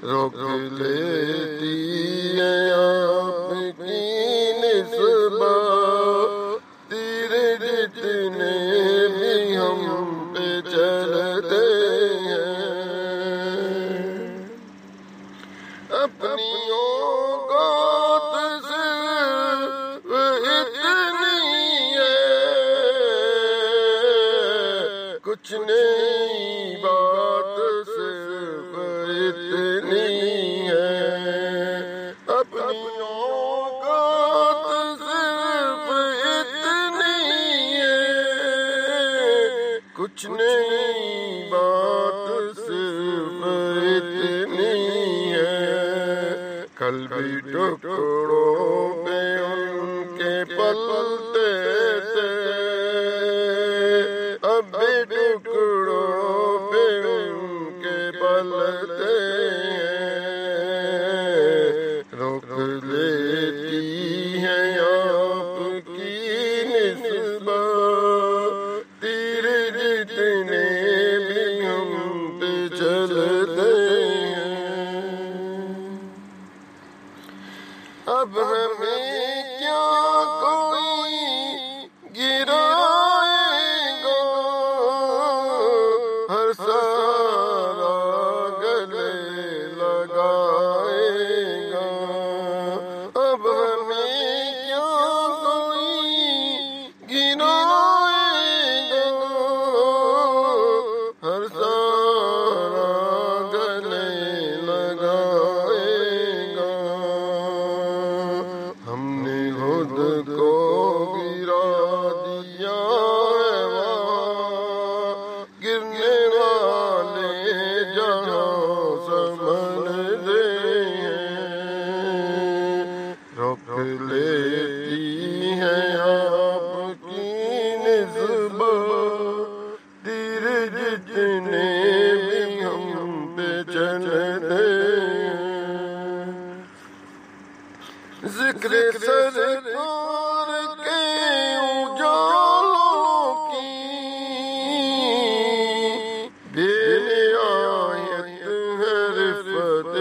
روک لیتی ہے آپ کی نسبت تیر جتنے بھی ہم پہ چلتے ہیں، اپنی اوقات صرف اتنی ہے، کچھ نہیں بات صرف اتنی ہے، اپنی اوقات صرف اتنی ہے، کچھ نہیں بات صرف اتنی ہے، کل بھی ٹکڑوں پہ ان کے پلتے تھے، اب بھی ٹکڑوں پہ ان کے پلتے ہیں، روک لیتی ہے آپ کی نسبت تیر جتنے بھی ہم پہ چلتے ہیں، اب ہمیں کیا کوئی گرائے گا، ہر سارا گلے لگائے گا، اب ہمیں کیا کوئی گرائے گا، ہر سارا گلے لگائے گا، ہم نے خود کو گرا دیا ہے وہاں، گرنے والے جہاں سمجھتے ہیں، روک لیتی ہے آپ کی نسبت تیر جتنے بھی ہم پہ چلتے ہیں، ذکر سرکار کے اجالوں کی بے نہایت ہے رفت